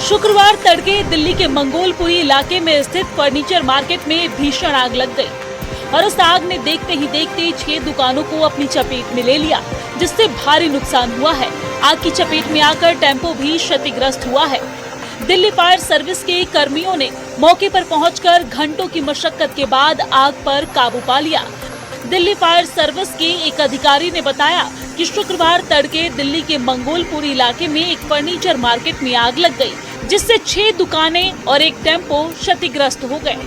शुक्रवार तड़के दिल्ली के मंगोलपुरी इलाके में स्थित फर्नीचर मार्केट में भीषण आग लग गई और इस आग ने देखते ही देखते 6 दुकानों को अपनी चपेट में ले लिया, जिससे भारी नुकसान हुआ है। आग की चपेट में आकर टेम्पो भी क्षतिग्रस्त हुआ है। दिल्ली फायर सर्विस के कर्मियों ने मौके पर पहुंचकर घंटों की मशक्कत के बाद आग पर काबू पा लिया। दिल्ली फायर सर्विस के एक अधिकारी ने बताया कि शुक्रवार तड़के दिल्ली के मंगोलपुरी इलाके में एक फर्नीचर मार्केट में आग लग गई, जिससे 6 दुकानें और एक टेम्पो क्षतिग्रस्त हो गए।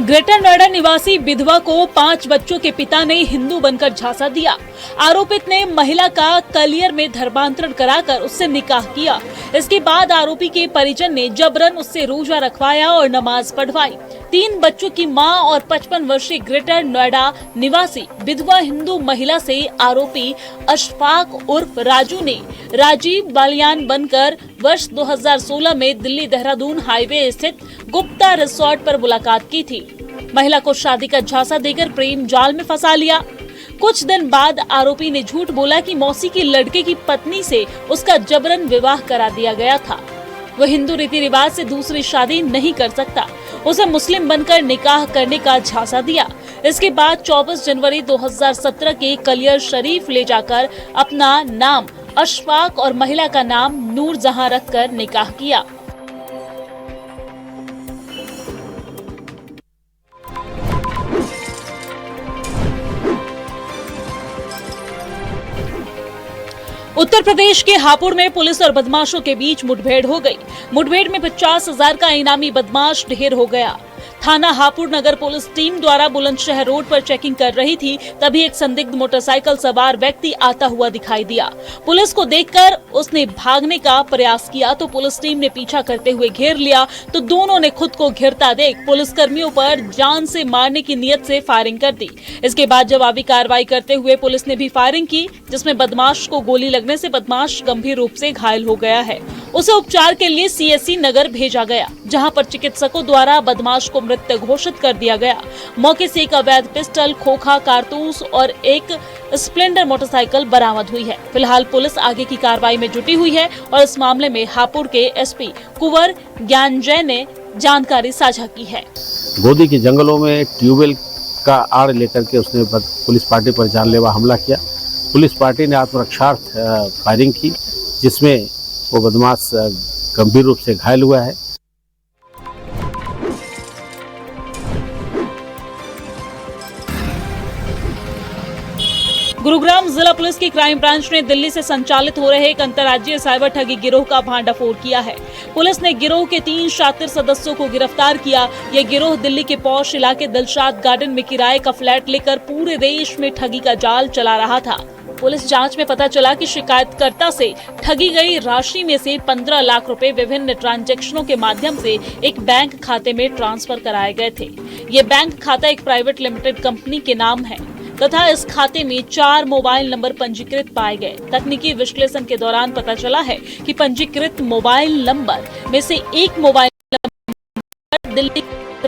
ग्रेटर नोएडा निवासी विधवा को 5 बच्चों के पिता ने हिंदू बनकर झांसा दिया। आरोपित ने महिला का कलियर में धर्मांतरण कराकर उससे निकाह किया। इसके बाद आरोपी के परिजन ने जबरन उससे रोजा रखवाया और नमाज पढ़वाई। 3 बच्चों की मां और 55 वर्षीय ग्रेटर नोएडा निवासी विधवा हिंदू महिला से आरोपी अशफाक उर्फ राजू ने राजीव बालियान बनकर वर्ष 2016 में दिल्ली देहरादून हाईवे स्थित गुप्ता रिसोर्ट पर मुलाकात की थी। महिला को शादी का झांसा देकर प्रेम जाल में फंसा लिया। कुछ दिन बाद आरोपी ने झूठ बोला कि मौसी की लड़के की पत्नी से उसका जबरन विवाह करा दिया गया था। वह हिंदू रीति रिवाज से दूसरी शादी नहीं कर सकता। उसे मुस्लिम बनकर निकाह करने का झांसा दिया। इसके बाद 24 जनवरी 2017 के कलियर शरीफ ले जाकर अपना नाम अशफाक और महिला का नाम नूरजहां रखकर निकाह किया। उत्तर प्रदेश के हापुड़ में पुलिस और बदमाशों के बीच मुठभेड़ हो गई। मुठभेड़ में 50,000 का इनामी बदमाश ढेर हो गया। थाना हापुड़ नगर पुलिस टीम द्वारा बुलंदशहर रोड पर चेकिंग कर रही थी, तभी एक संदिग्ध मोटरसाइकिल सवार व्यक्ति आता हुआ दिखाई दिया। पुलिस को देखकर उसने भागने का प्रयास किया तो पुलिस टीम ने पीछा करते हुए घेर लिया, तो दोनों ने खुद को घिरता देख पुलिस कर्मियों पर जान से मारने की नियत से फायरिंग कर दी। इसके बाद जवाबी कार्रवाई करते हुए पुलिस ने भी फायरिंग की, जिसमें बदमाश को गोली लगने से बदमाश गंभीर रूप से घायल हो गया है। उसे उपचार के लिए CSC नगर भेजा गया, जहां पर चिकित्सकों द्वारा बदमाश को मृत घोषित कर दिया गया। मौके से एक अवैध पिस्टल, खोखा, कारतूस और एक स्प्लेंडर मोटरसाइकिल बरामद हुई है। फिलहाल पुलिस आगे की कार्रवाई में जुटी हुई है और इस मामले में हापुड़ के SP कुंवर ज्ञानजय ने जानकारी साझा की है। गोदी के जंगलों में ट्यूबवेल का आड़ लेकर के उसने पुलिस पार्टी पर जानलेवा हमला किया। पुलिस पार्टी ने आत्मरक्षार्थ फायरिंग की, जिसमें वो बदमाश गंभीर रूप से घायल हुआ है। गुरुग्राम जिला पुलिस की क्राइम ब्रांच ने दिल्ली से संचालित हो रहे एक अंतर्राज्यीय साइबर ठगी गिरोह का भांडाफोड़ किया है। पुलिस ने गिरोह के 3 शातिर सदस्यों को गिरफ्तार किया। यह गिरोह दिल्ली के पॉश इलाके दिलशाद गार्डन में किराए का फ्लैट लेकर पूरे देश में ठगी का जाल चला रहा था। पुलिस जांच में पता चला कि शिकायतकर्ता से ठगी गई राशि में से 15 लाख रुपए विभिन्न ट्रांजैक्शनों के माध्यम से एक बैंक खाते में ट्रांसफर कराए गए थे। ये बैंक खाता एक प्राइवेट लिमिटेड कंपनी के नाम है तथा इस खाते में 4 मोबाइल नंबर पंजीकृत पाए गए। तकनीकी विश्लेषण के दौरान पता चला है कि पंजीकृत मोबाइल नंबर में से एक मोबाइल नंबर दिल्ली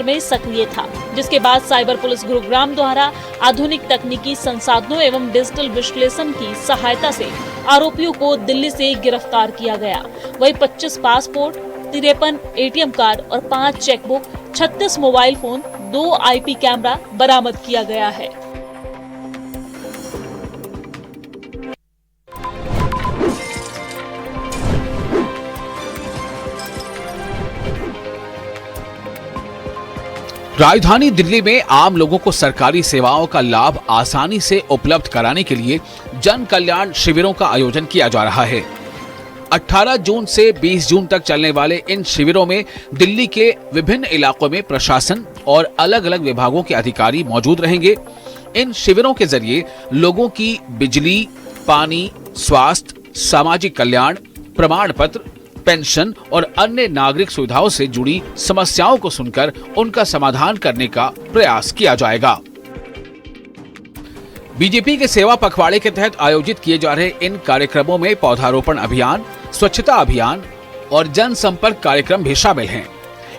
में सक्रिय था, जिसके बाद साइबर पुलिस गुरुग्राम द्वारा आधुनिक तकनीकी संसाधनों एवं डिजिटल विश्लेषण की सहायता से आरोपियों को दिल्ली से गिरफ्तार किया गया। वहीं 25 पासपोर्ट, 53 ATM कार्ड और 5 chequebook, 36 mobile phone, 2 IP camera बरामद किया गया है। राजधानी दिल्ली में आम लोगों को सरकारी सेवाओं का लाभ आसानी से उपलब्ध कराने के लिए जन कल्याण शिविरों का आयोजन किया जा रहा है। 18 जून से 20 जून तक चलने वाले इन शिविरों में दिल्ली के विभिन्न इलाकों में प्रशासन और अलग अलग विभागों के अधिकारी मौजूद रहेंगे। इन शिविरों के जरिए लोगों की बिजली, पानी, स्वास्थ्य, सामाजिक कल्याण, प्रमाण पत्र, पेंशन और अन्य नागरिक सुविधाओं से जुड़ी समस्याओं को सुनकर उनका समाधान करने का प्रयास किया जाएगा। बीजेपी के सेवा पखवाड़े के तहत आयोजित किए जा रहे इन कार्यक्रमों में पौधारोपण अभियान, स्वच्छता अभियान और जनसंपर्क कार्यक्रम भी शामिल हैं।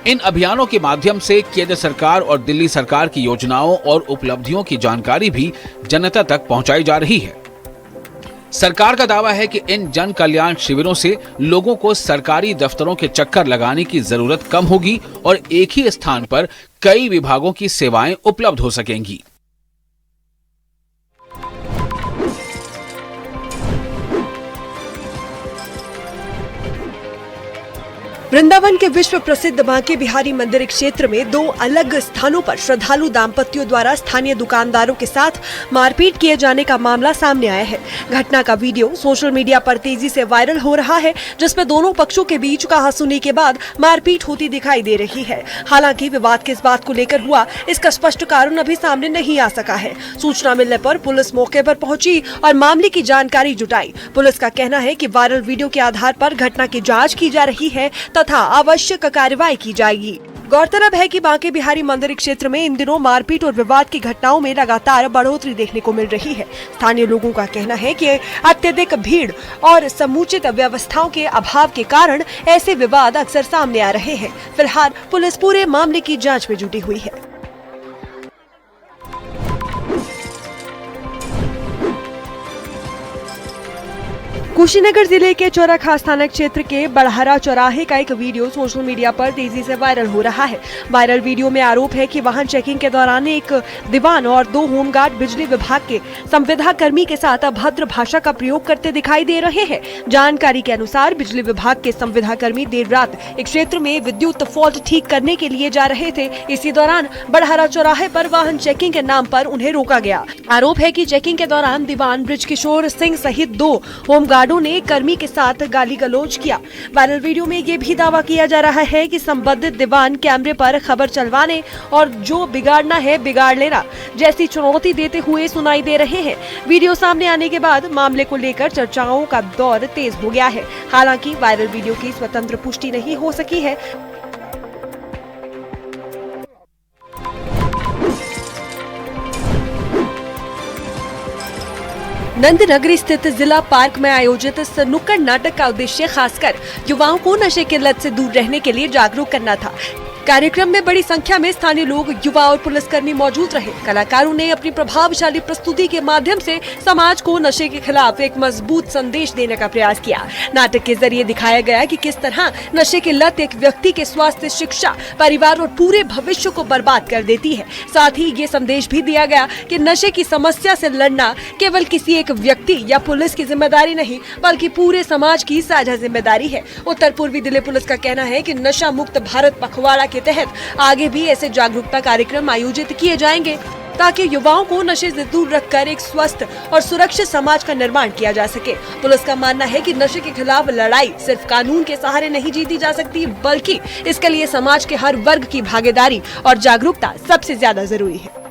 इन अभियानों के माध्यम से केंद्र सरकार और दिल्ली सरकार की योजनाओं और उपलब्धियों की जानकारी भी जनता तक पहुंचाई जा रही है। सरकार का दावा है कि इन जन कल्याण शिविरों से लोगों को सरकारी दफ्तरों के चक्कर लगाने की जरूरत कम होगी और एक ही स्थान पर कई विभागों की सेवाएं उपलब्ध हो सकेंगी। वृंदावन के विश्व प्रसिद्ध बांके बिहारी मंदिर क्षेत्र में 2 अलग स्थानों पर श्रद्धालु दाम्पत्यों द्वारा स्थानीय दुकानदारों के साथ मारपीट किए जाने का मामला सामने आया है। घटना का वीडियो सोशल मीडिया पर तेजी से वायरल हो रहा है, जिसमें दोनों पक्षों के बीच कहासुनी के बाद मारपीट होती दिखाई दे रही है। हालांकि विवाद किस बात को लेकर हुआ, इसका स्पष्ट कारण अभी सामने नहीं आ सका है। सूचना मिलने पर पुलिस मौके पर पहुंची और मामले की जानकारी जुटाई। पुलिस का कहना है कि वायरल वीडियो के आधार पर घटना की जाँच की जा रही है तथा आवश्यक कार्रवाई की जाएगी। गौरतलब है कि बांके बिहारी मंदिर क्षेत्र में इन दिनों मारपीट और विवाद की घटनाओं में लगातार बढ़ोतरी देखने को मिल रही है। स्थानीय लोगों का कहना है कि अत्यधिक भीड़ और समुचित व्यवस्थाओं के अभाव के कारण ऐसे विवाद अक्सर सामने आ रहे हैं। फिलहाल पुलिस पूरे मामले की जांच में जुटी हुई है। कुशीनगर जिले के चौराखास थाना क्षेत्र के बड़हरा चौराहे का एक वीडियो सोशल मीडिया पर तेजी से वायरल हो रहा है। वायरल वीडियो में आरोप है कि वाहन चेकिंग के दौरान एक दीवान और 2 होमगार्ड बिजली विभाग के संविदा कर्मी के साथ अभद्र भाषा का प्रयोग करते दिखाई दे रहे हैं। जानकारी के अनुसार बिजली विभाग के संविदा कर्मी देर रात एक क्षेत्र में विद्युत फॉल्ट ठीक करने के लिए जा रहे थे। इसी दौरान बड़हरा चौराहे पर वाहन चेकिंग के नाम पर उन्हें रोका गया। आरोप है कि चेकिंग के दौरान दीवान बृजकिशोर सिंह सहित 2 होमगार्ड ने कर्मी के साथ गाली गलौज किया। वायरल वीडियो में ये भी दावा किया जा रहा है कि संबंधित दीवान कैमरे पर खबर चलवाने और जो बिगाड़ना है बिगाड़ लेना जैसी चुनौती देते हुए सुनाई दे रहे हैं। वीडियो सामने आने के बाद मामले को लेकर चर्चाओं का दौर तेज हो गया है। हालांकि वायरल वीडियो की स्वतंत्र पुष्टि नहीं हो सकी है। नंदनगरी स्थित जिला पार्क में आयोजित इस नुक्कड़ नाटक का उद्देश्य खासकर युवाओं को नशे की लत से दूर रहने के लिए जागरूक करना था। कार्यक्रम में बड़ी संख्या में स्थानीय लोग, युवा और पुलिसकर्मी मौजूद रहे। कलाकारों ने अपनी प्रभावशाली प्रस्तुति के माध्यम से समाज को नशे के खिलाफ एक मजबूत संदेश देने का प्रयास किया। नाटक के जरिए दिखाया गया कि किस तरह नशे की लत एक व्यक्ति के स्वास्थ्य, शिक्षा, परिवार और पूरे भविष्य को बर्बाद कर देती है। साथ ही ये संदेश भी दिया गया कि नशे की समस्या से लड़ना केवल किसी एक व्यक्ति या पुलिस की जिम्मेदारी नहीं, बल्कि पूरे समाज की साझा जिम्मेदारी है। उत्तर पूर्वी दिल्ली पुलिस का कहना है कि नशा मुक्त भारत पखवाड़ा के तहत आगे भी ऐसे जागरूकता कार्यक्रम आयोजित किए जाएंगे ताकि युवाओं को नशे से दूर रखकर एक स्वस्थ और सुरक्षित समाज का निर्माण किया जा सके। पुलिस का मानना है कि नशे के खिलाफ लड़ाई सिर्फ कानून के सहारे नहीं जीती जा सकती, बल्कि इसके लिए समाज के हर वर्ग की भागीदारी और जागरूकता सबसे ज्यादा जरूरी है।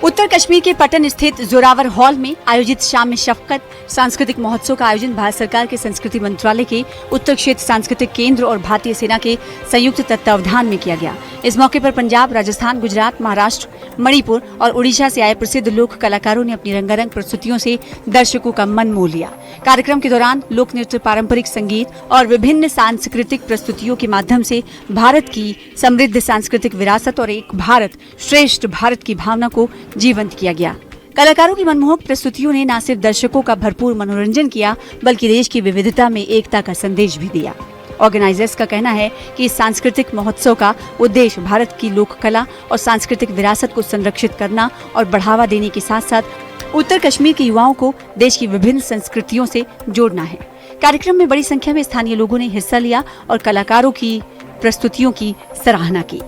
उत्तर कश्मीर के पटन स्थित जोरावर हॉल में आयोजित शाम में शफकत सांस्कृतिक महोत्सव का आयोजन भारत सरकार के संस्कृति मंत्रालय के उत्तर क्षेत्र सांस्कृतिक केंद्र और भारतीय सेना के संयुक्त तत्वावधान में किया गया। इस मौके पर पंजाब, राजस्थान, गुजरात, महाराष्ट्र, मणिपुर और उड़ीसा से आए प्रसिद्ध लोक कलाकारों ने अपनी रंगारंग प्रस्तुतियों से दर्शकों का मन मोह लिया। कार्यक्रम के दौरान लोक नृत्य, पारंपरिक संगीत और विभिन्न सांस्कृतिक प्रस्तुतियों के माध्यम से भारत की समृद्ध सांस्कृतिक विरासत और एक भारत श्रेष्ठ भारत की भावना को जीवंत किया गया। कलाकारों की मनमोहक प्रस्तुतियों ने न सिर्फ दर्शकों का भरपूर मनोरंजन किया, बल्कि देश की विविधता में एकता का संदेश भी दिया। ऑर्गेनाइजर्स का कहना है कि इस सांस्कृतिक महोत्सव का उद्देश्य भारत की लोक कला और सांस्कृतिक विरासत को संरक्षित करना और बढ़ावा देने के साथ साथ उत्तर कश्मीर के युवाओं को देश की विभिन्न संस्कृतियों से जोड़ना है। कार्यक्रम में बड़ी संख्या में स्थानीय लोगों ने हिस्सा लिया और कलाकारों की प्रस्तुतियों की सराहना की।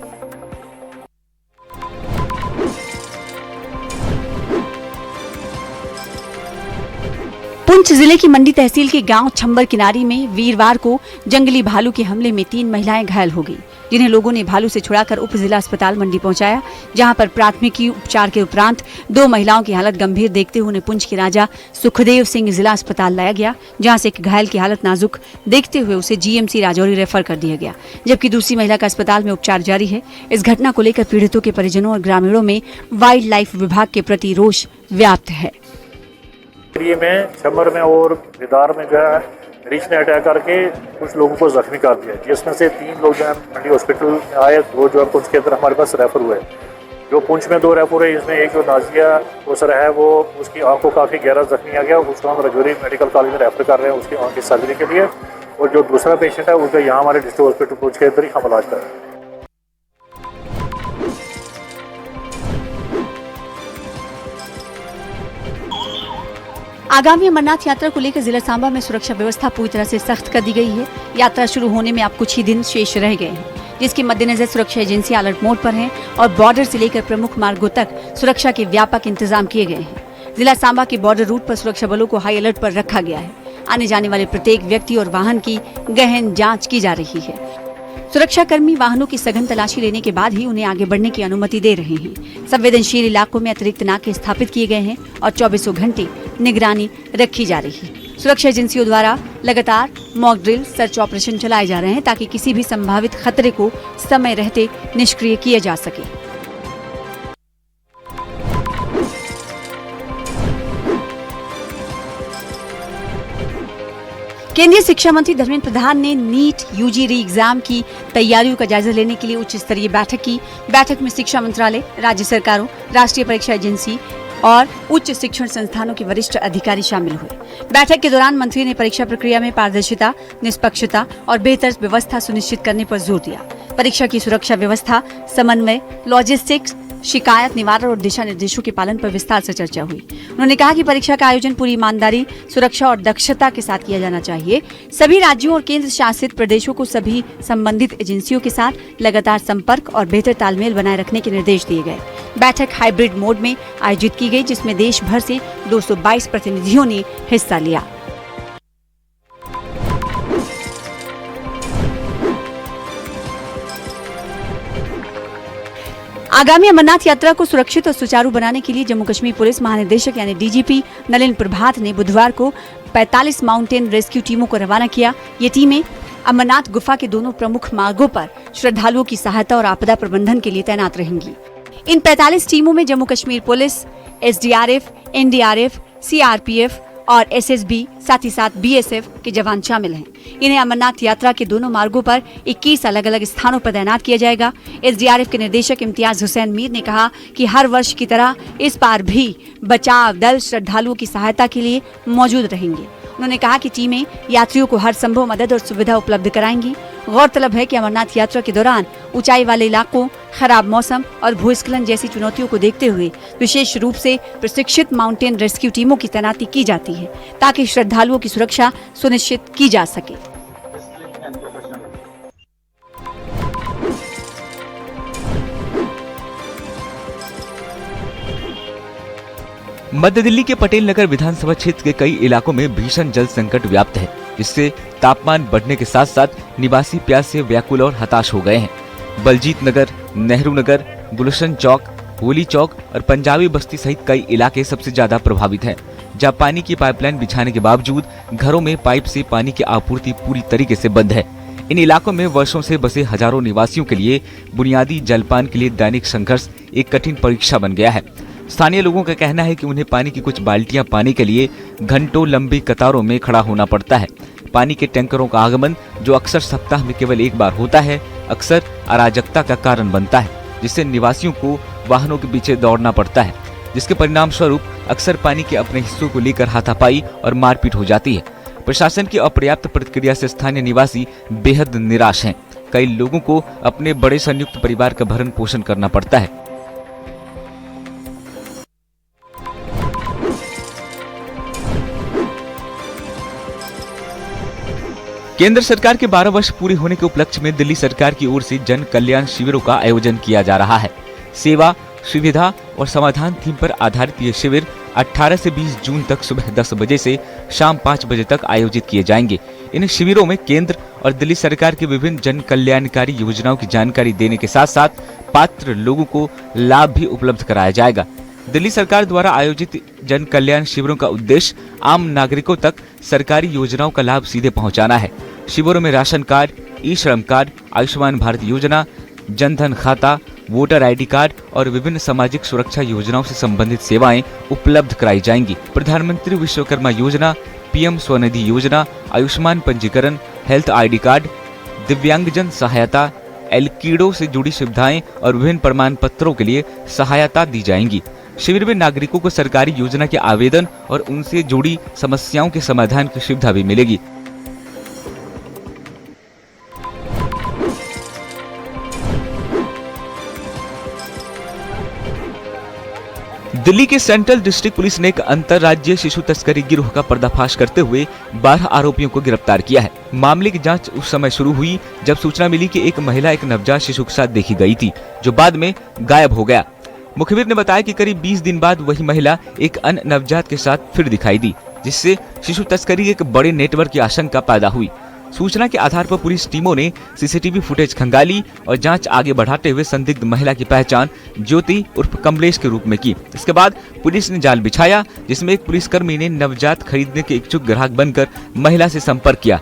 पुंछ जिले की मंडी तहसील के गांव छंबर किनारी में वीरवार को जंगली भालू के हमले में 3 महिलाएं घायल हो गई, जिन्हें लोगों ने भालू से छुड़ाकर उप जिला अस्पताल मंडी पहुंचाया, जहां पर प्राथमिकी उपचार के उपरांत 2 महिलाओं की हालत गंभीर देखते हुए उन्हें पुंछ के राजा सुखदेव सिंह जिला अस्पताल लाया गया, जहां से एक घायल की हालत नाजुक देखते हुए उसे जीएमसी राजौरी रेफर कर दिया गया, जबकि दूसरी महिला का अस्पताल में उपचार जारी है। इस घटना को लेकर पीड़ितों के परिजनों और ग्रामीणों में वाइल्ड लाइफ विभाग के प्रति रोष व्याप्त है। सीकरी में, छमर में और बिदार में जो है रीछ ने अटैक करके कुछ लोगों को जख्मी कर दिया, जिसमें से 3 लोग जो है मंडी हॉस्पिटल में आए, 2 जो है पुंछ के अंदर हमारे पास रेफर हुए। जो पुंछ में 2 रेफर है, इसमें एक जो नाजिया उसर है वो उसकी आंख को काफ़ी गहरा जख्मी आ गया, उसको हम रजौरी मेडिकल कॉलेज में रेफर कर रहे हैं उसकी आंख की सर्जरी के लिए। और जो दूसरा पेशेंट है उसका यहाँ हमारे डिस्ट्रिक्ट हॉस्पिटल पुंछ के अंदर ही हम इलाज कर रहे हैं। आगामी अमरनाथ यात्रा को लेकर जिला सांबा में सुरक्षा व्यवस्था पूरी तरह से सख्त कर दी गई है। यात्रा शुरू होने में अब कुछ ही दिन शेष रह गए हैं, जिसके मद्देनजर सुरक्षा एजेंसी अलर्ट मोड पर हैं और बॉर्डर से लेकर प्रमुख मार्गों तक सुरक्षा के व्यापक इंतजाम किए गए हैं। जिला सांबा के बॉर्डर रूट पर सुरक्षा बलों को हाई अलर्ट पर रखा गया है। आने जाने वाले प्रत्येक व्यक्ति और वाहन की गहन जाँच की जा रही है। सुरक्षा कर्मी वाहनों की सघन तलाशी लेने के बाद ही उन्हें आगे बढ़ने की अनुमति दे रहे हैं। संवेदनशील इलाकों में अतिरिक्त नाके स्थापित किए गए हैं और 24 घंटे निगरानी रखी जा रही है। सुरक्षा एजेंसियों द्वारा लगातार मॉक ड्रिल, सर्च ऑपरेशन चलाए जा रहे हैं ताकि किसी भी संभावित खतरे को समय रहते निष्क्रिय किया जा सके। केंद्रीय शिक्षा मंत्री धर्मेंद्र प्रधान ने नीट यूजी री एग्जाम की तैयारियों का जायजा लेने के लिए उच्च स्तरीय बैठक की। बैठक में शिक्षा मंत्रालय, राज्य सरकारों, राष्ट्रीय परीक्षा एजेंसी और उच्च शिक्षण संस्थानों के वरिष्ठ अधिकारी शामिल हुए। बैठक के दौरान मंत्री ने परीक्षा प्रक्रिया में पारदर्शिता, निष्पक्षता और बेहतर व्यवस्था सुनिश्चित करने पर जोर दिया। परीक्षा की सुरक्षा व्यवस्था, समन्वय, लॉजिस्टिक्स, शिकायत निवारण और दिशा निर्देशों के पालन पर विस्तार से चर्चा हुई। उन्होंने कहा कि परीक्षा का आयोजन पूरी ईमानदारी, सुरक्षा और दक्षता के साथ किया जाना चाहिए। सभी राज्यों और केंद्र शासित प्रदेशों को सभी संबंधित एजेंसियों के साथ लगातार संपर्क और बेहतर तालमेल बनाए रखने के निर्देश दिए गए। बैठक हाइब्रिड मोड में आयोजित की गई, जिसमें देश भर से 222 प्रतिनिधियों ने हिस्सा लिया। आगामी अमरनाथ यात्रा को सुरक्षित और सुचारू बनाने के लिए जम्मू कश्मीर पुलिस महानिदेशक यानी डीजीपी नलिन प्रभात ने बुधवार को 45 माउंटेन रेस्क्यू टीमों को रवाना किया। ये टीमें अमरनाथ गुफा के दोनों प्रमुख मार्गों पर श्रद्धालुओं की सहायता और आपदा प्रबंधन के लिए तैनात रहेंगी। इन 45 टीमों में Jammu Kashmir police, SDRF, NDRF, CRPF और एसएसबी, साथ ही साथ बीएसएफ के जवान शामिल हैं। इन्हें अमरनाथ यात्रा के दोनों मार्गों पर 21 अलग अलग स्थानों पर तैनात किया जाएगा। एसडीआरएफ के निदेशक इम्तियाज हुसैन मीर ने कहा कि हर वर्ष की तरह इस बार भी बचाव दल श्रद्धालुओं की सहायता के लिए मौजूद रहेंगे। उन्होंने कहा कि टीमें यात्रियों को हर संभव मदद और सुविधा उपलब्ध कराएंगी। गौरतलब है कि अमरनाथ यात्रा के दौरान ऊंचाई वाले इलाकों, खराब मौसम और भूस्खलन जैसी चुनौतियों को देखते हुए विशेष रूप से प्रशिक्षित माउंटेन रेस्क्यू टीमों की तैनाती की जाती है ताकि श्रद्धालुओं की सुरक्षा सुनिश्चित की जा सके। मध्य दिल्ली के पटेल नगर विधानसभा क्षेत्र के कई इलाकों में भीषण जल संकट व्याप्त है, जिससे तापमान बढ़ने के साथ साथ निवासी प्यास से व्याकुल और हताश हो गए हैं। बलजीत नगर, नेहरू नगर, गुलशन चौक, होली चौक और पंजाबी बस्ती सहित कई इलाके सबसे ज्यादा प्रभावित हैं, जहां पानी की पाइपलाइन बिछाने के बावजूद घरों में पाइप से पानी की आपूर्ति पूरी तरीके से बंद है। इन इलाकों में वर्षों से बसे हजारों निवासियों के लिए बुनियादी जलपान के लिए दैनिक संघर्ष एक कठिन परीक्षा बन गया है। स्थानीय लोगों का कहना है कि उन्हें पानी की कुछ बाल्टियां पाने के लिए घंटों लंबी कतारों में खड़ा होना पड़ता है। पानी के टैंकरों का आगमन, जो अक्सर सप्ताह में केवल एक बार होता है, अक्सर अराजकता का कारण बनता है, जिससे निवासियों को वाहनों के पीछे दौड़ना पड़ता है, जिसके परिणाम स्वरूप अक्सर पानी के अपने हिस्सों को लेकर हाथापाई और मारपीट हो जाती है। प्रशासन की अपर्याप्त प्रतिक्रिया से स्थानीय निवासी बेहद निराश हैं। कई लोगों को अपने बड़े संयुक्त परिवार का भरण पोषण करना पड़ता है। केंद्र सरकार के 12 वर्ष पूरे होने के उपलक्ष्य में दिल्ली सरकार की ओर से जन कल्याण शिविरों का आयोजन किया जा रहा है। सेवा, सुविधा और समाधान थीम पर आधारित ये शिविर 18 से 20 जून तक सुबह 10 बजे से शाम 5 बजे तक आयोजित किए जाएंगे। इन शिविरों में केंद्र और दिल्ली सरकार की विभिन्न जन कल्याणकारी योजनाओं की जानकारी देने के साथ साथ पात्र लोगों को लाभ भी उपलब्ध कराया जाएगा। दिल्ली सरकार द्वारा आयोजित जन कल्याण शिविरों का उद्देश्य आम नागरिकों तक सरकारी योजनाओं का लाभ सीधे पहुंचाना है। शिविरों में राशन कार्ड, ई श्रम कार्ड, आयुष्मान भारत योजना, जनधन खाता, वोटर आईडी कार्ड और विभिन्न सामाजिक सुरक्षा योजनाओं से संबंधित सेवाएं उपलब्ध कराई जाएंगी। प्रधानमंत्री विश्वकर्मा योजना, पीएम स्वनिधि योजना, आयुष्मान पंजीकरण, हेल्थ आईडी कार्ड, दिव्यांगजन सहायता, एलकीडो से जुड़ी सुविधाएं और विभिन्न प्रमाण पत्रों के लिए सहायता दी जाएंगी। शिविर में नागरिकों को सरकारी योजना के आवेदन और उनसे जुड़ी समस्याओं के समाधान की सुविधा भी मिलेगी। दिल्ली के सेंट्रल डिस्ट्रिक्ट पुलिस ने एक अंतर्राज्यीय शिशु तस्करी गिरोह का पर्दाफाश करते हुए 12 आरोपियों को गिरफ्तार किया है। मामले की जांच उस समय शुरू हुई जब सूचना मिली कि एक महिला एक नवजात शिशु के साथ देखी गई थी, जो बाद में गायब हो गया। मुखबिर ने बताया कि करीब 20 दिन बाद वही महिला एक अन्य नवजात के साथ फिर दिखाई दी, जिससे शिशु तस्करी के एक बड़े नेटवर्क की आशंका पैदा हुई। सूचना के आधार पर पुलिस टीमों ने सीसीटीवी फुटेज खंगाली और जांच आगे बढ़ाते हुए संदिग्ध महिला की पहचान ज्योति उर्फ कमलेश के रूप में की। इसके बाद पुलिस ने जाल बिछाया, जिसमें एक पुलिसकर्मी ने नवजात खरीदने के इच्छुक ग्राहक बनकर महिला से संपर्क किया।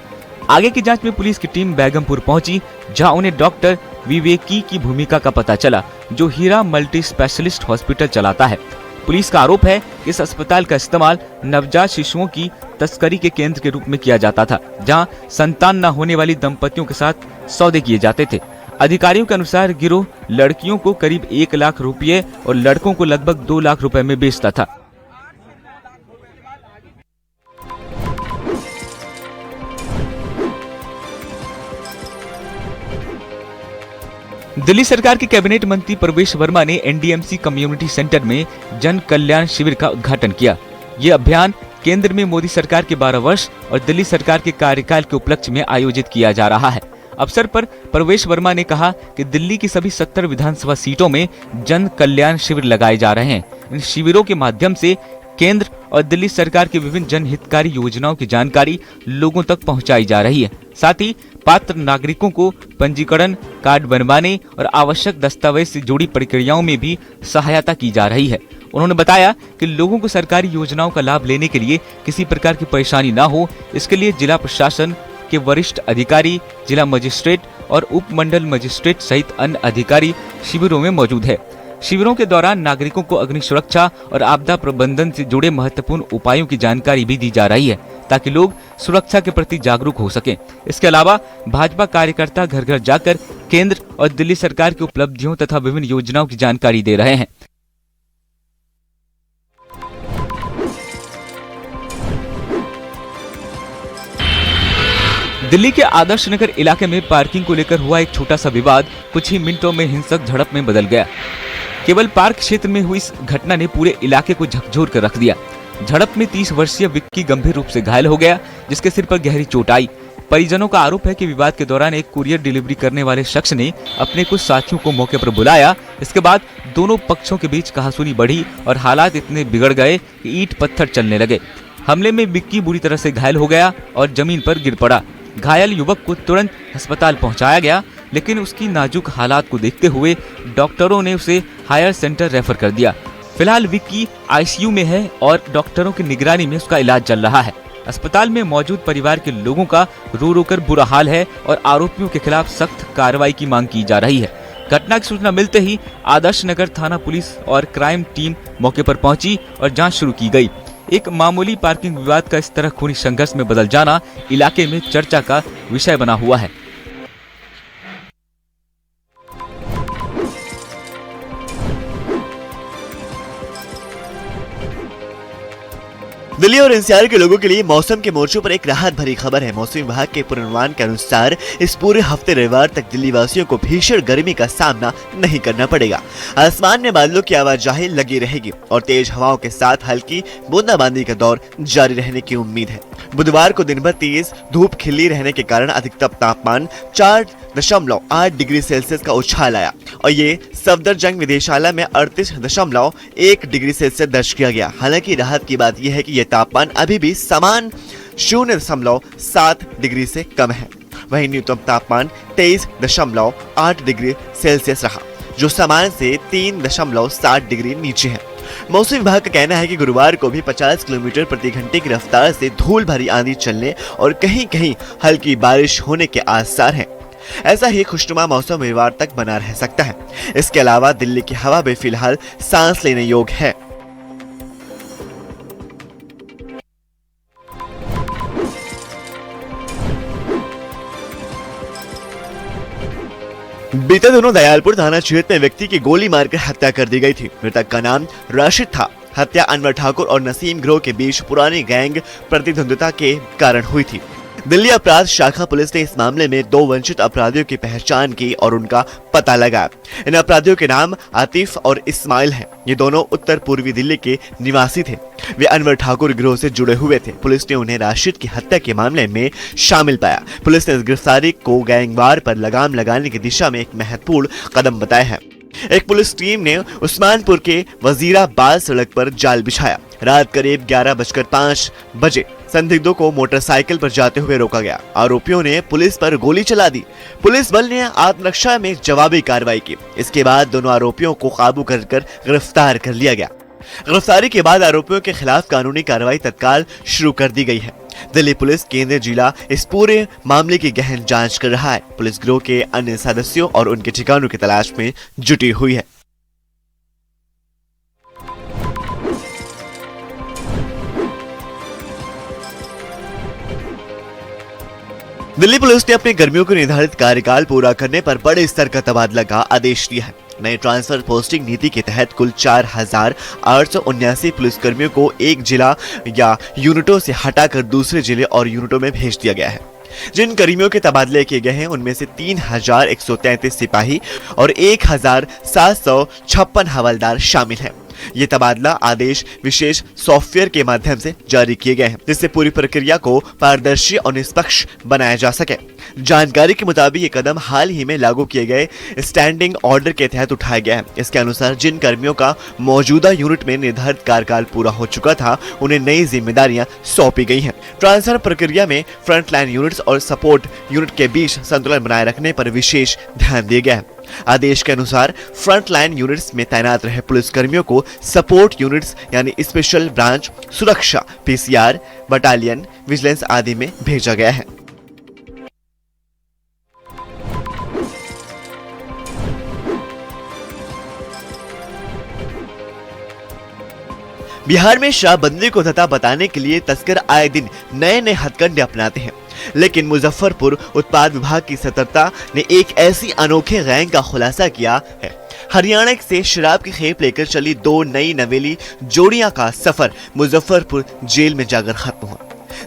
आगे की जांच में पुलिस की टीम बैगमपुर पहुंची, जहां उन्हें डॉक्टर विवेकी की भूमिका का पता चला, जो हीरा मल्टी स्पेशलिस्ट हॉस्पिटल चलाता है। पुलिस का आरोप है कि इस अस्पताल का इस्तेमाल नवजात शिशुओं की तस्करी के केंद्र के रूप में किया जाता था, जहां संतान न होने वाली दंपतियों के साथ सौदे किए जाते थे। अधिकारियों के अनुसार गिरोह लड़कियों को करीब 1 लाख रुपए और लड़कों को लगभग 2 लाख रुपए में बेचता था। दिल्ली सरकार के कैबिनेट मंत्री प्रवेश वर्मा ने एनडीएमसी कम्युनिटी सेंटर में जन कल्याण शिविर का उद्घाटन किया। ये अभियान केंद्र में मोदी सरकार के 12 वर्ष और दिल्ली सरकार के कार्यकाल के उपलक्ष्य में आयोजित किया जा रहा है। अवसर पर प्रवेश वर्मा ने कहा कि दिल्ली की सभी 70 विधानसभा सीटों में जन कल्याण शिविर लगाए जा रहे हैं। इन शिविरों के माध्यम से केंद्र और दिल्ली सरकार की विभिन्न जनहितकारी योजनाओं की जानकारी लोगों तक पहुंचाई जा रही है। साथ ही पात्र नागरिकों को पंजीकरण, कार्ड बनवाने और आवश्यक दस्तावेज से जुड़ी प्रक्रियाओं में भी सहायता की जा रही है। उन्होंने बताया कि लोगों को सरकारी योजनाओं का लाभ लेने के लिए किसी प्रकार की परेशानी न हो, इसके लिए जिला प्रशासन के वरिष्ठ अधिकारी, जिला मजिस्ट्रेट और उप मंडल मजिस्ट्रेट सहित अन्य अधिकारी शिविरों में मौजूद है। शिविरों के दौरान नागरिकों को अग्नि सुरक्षा और आपदा प्रबंधन से जुड़े महत्वपूर्ण उपायों की जानकारी भी दी जा रही है, ताकि लोग सुरक्षा के प्रति जागरूक हो सकें। इसके अलावा भाजपा कार्यकर्ता घर घर जाकर केंद्र और दिल्ली सरकार की उपलब्धियों तथा विभिन्न योजनाओं की जानकारी दे रहे हैं। दिल्ली के आदर्श नगर इलाके में पार्किंग को लेकर हुआ एक छोटा सा विवाद कुछ ही मिनटों में हिंसक झड़प में बदल गया। केवल पार्क क्षेत्र में हुई इस घटना ने पूरे इलाके को झकझोर कर रख दिया। झड़प में 30 वर्षीय विक्की गंभीर रूप से घायल हो गया, जिसके सिर पर गहरी चोट आई। परिजनों का आरोप है कि विवाद के दौरान एक कुरियर डिलीवरी करने वाले शख्स ने अपने कुछ साथियों को मौके पर बुलाया। इसके बाद दोनों पक्षों के बीच कहासुनी बढ़ी और हालात इतने बिगड़ गए कि ईंट पत्थर चलने लगे। हमले में विक्की बुरी तरह से घायल हो गया और जमीन पर गिर पड़ा। घायल युवक को तुरंत अस्पताल पहुंचाया गया, लेकिन उसकी नाजुक हालात को देखते हुए डॉक्टरों ने उसे हायर सेंटर रेफर कर दिया। फिलहाल विक्की आईसीयू में है और डॉक्टरों की निगरानी में उसका इलाज चल रहा है। अस्पताल में मौजूद परिवार के लोगों का रो कर बुरा हाल है और आरोपियों के खिलाफ सख्त कार्रवाई की मांग की जा रही है। घटना की सूचना मिलते ही आदर्श नगर थाना पुलिस और क्राइम टीम मौके पर पहुंची और जांच शुरू की गई। एक मामूली पार्किंग विवाद का इस तरह खूनी संघर्ष में बदल जाना इलाके में चर्चा का विषय बना हुआ है। दिल्ली और एनसीआर के लोगों के लिए मौसम के मोर्चों पर एक राहत भरी खबर है। मौसम विभाग के पूर्वानुमान के अनुसार इस पूरे हफ्ते रविवार तक दिल्ली वासियों को भीषण गर्मी का सामना नहीं करना पड़ेगा। आसमान में बादलों की आवाजाही लगी रहेगी और तेज हवाओं के साथ हल्की बूंदाबांदी का दौर जारी रहने की उम्मीद है। बुधवार को दिन भर तेज धूप खिली रहने के कारण अधिकतम तापमान 4.8 डिग्री सेल्सियस का उछाल आया और ये सफदरजंग विदेशालय में 38.1 डिग्री सेल्सियस दर्ज किया गया। हालांकि राहत की बात यह है कि यह तापमान अभी भी समान 0.7 डिग्री से कम है। वहीं न्यूनतम तापमान 23.8 डिग्री सेल्सियस रहा, जो सामान्य से 3.7 डिग्री नीचे है। मौसम विभाग का कहना है कि गुरुवार को भी 50 किलोमीटर प्रति घंटे की रफ्तार से धूल भरी आंधी चलने और कहीं कहीं हल्की बारिश होने के आसार हैं। ऐसा ही खुशनुमा मौसम रविवार तक बना रह सकता है। इसके अलावा दिल्ली की हवा भी फिलहाल सांस लेने योग्य है। बीते दिनों दयालपुर थाना क्षेत्र में व्यक्ति की गोली मारकर हत्या कर दी गई थी। मृतक का नाम राशिद था। हत्या अनवर ठाकुर और नसीम गिरोह के बीच पुरानी गैंग प्रतिद्वंद्विता के कारण हुई थी। दिल्ली अपराध शाखा पुलिस ने इस मामले में 2 वंचित अपराधियों की पहचान की और उनका पता लगाया। इन अपराधियों के नाम आतिफ और इस्माइल हैं। ये दोनों उत्तर पूर्वी दिल्ली के निवासी थे। वे अनवर ठाकुर गिरोह से जुड़े हुए थे। पुलिस ने उन्हें राशिद की हत्या के मामले में शामिल पाया। पुलिस ने इस गिरफ्तारी को गैंगवार पर लगाम लगाने की दिशा में एक महत्वपूर्ण कदम बताया है। एक पुलिस टीम ने उस्मानपुर के वजीराबाद सड़क पर जाल बिछाया। रात करीब 11:05 बजे संदिग्धों को मोटरसाइकिल पर जाते हुए रोका गया। आरोपियों ने पुलिस पर गोली चला दी। पुलिस बल ने आत्मरक्षा में जवाबी कार्रवाई की। इसके बाद दोनों आरोपियों को काबू कर गिरफ्तार कर लिया गया। गिरफ्तारी के बाद आरोपियों के खिलाफ कानूनी कार्रवाई तत्काल शुरू कर दी गई है। दिल्ली पुलिस केंद्रीय जिला इस पूरे मामले की गहन जांच कर रहा है। पुलिस गिरोह के अन्य सदस्यों और उनके ठिकानों की तलाश में जुटी हुई है। दिल्ली पुलिस ने अपने कर्मियों के निर्धारित कार्यकाल पूरा करने पर बड़े स्तर का तबादला का आदेश दिया है। नई ट्रांसफर पोस्टिंग नीति के तहत कुल 4,879 पुलिसकर्मियों को एक जिला या यूनिटों से हटाकर दूसरे जिले और यूनिटों में भेज दिया गया है। जिन कर्मियों के तबादले किए गए हैं उनमें से 3,133 सिपाही और 1,756 हवलदार शामिल हैं। ये तबादला आदेश विशेष सॉफ्टवेयर के माध्यम से जारी किए गए हैं, जिससे पूरी प्रक्रिया को पारदर्शी और निष्पक्ष बनाया जा सके। जानकारी के मुताबिक ये कदम हाल ही में लागू किए गए स्टैंडिंग ऑर्डर के तहत उठाया गया है। इसके अनुसार जिन कर्मियों का मौजूदा यूनिट में निर्धारित कार्यकाल पूरा हो चुका था उन्हें नई जिम्मेदारियां सौंपी गई हैं। ट्रांसफर प्रक्रिया में फ्रंटलाइन यूनिट्स और सपोर्ट यूनिट के बीच संतुलन बनाए रखने पर विशेष ध्यान दिया गया है। आदेश के अनुसार फ्रंटलाइन यूनिट्स में तैनात रहे पुलिसकर्मियों को सपोर्ट यूनिट्स यानी स्पेशल ब्रांच, सुरक्षा, पीसीआर, बटालियन, विजिलेंस आदि में भेजा गया है। बिहार में शराबबंदी को धता बताने के लिए तस्कर आए दिन नए नए हथकंडे अपनाते हैं, लेकिन मुजफ्फरपुर उत्पाद विभाग की सतर्कता ने एक ऐसी अनोखे गैंग का खुलासा किया है। हरियाणा से शराब की खेप लेकर चली 2 नई नवेली जोड़ियां का सफर मुजफ्फरपुर जेल में जाकर खत्म हुआ।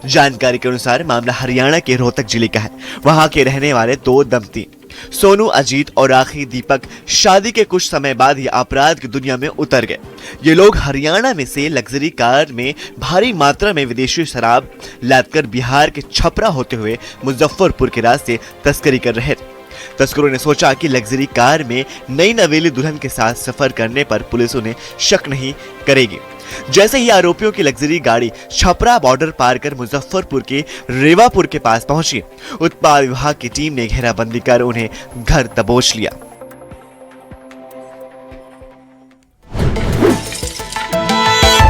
जानकारी के अनुसार मामला हरियाणा के रोहतक जिले का है। वहां के रहने वाले 2 दंपति सोनू अजीत और राखी दीपक शादी के कुछ समय बाद ही अपराध की दुनिया में उतर गए। ये लोग हरियाणा में से लग्जरी कार में भारी मात्रा में विदेशी शराब लादकर बिहार के छपरा होते हुए मुजफ्फरपुर के रास्ते तस्करी कर रहे थे। तस्करों ने सोचा कि लग्जरी कार में नई नवेली दुल्हन के साथ सफर करने पर पुलिस उन्हें शक नहीं करेगी। जैसे ही आरोपियों की लग्जरी गाड़ी छपरा बॉर्डर पार कर मुजफ्फरपुर के रेवापुर के पास पहुंची, उत्पाद विभाग की टीम ने घेराबंदी कर उन्हें घर दबोच लिया।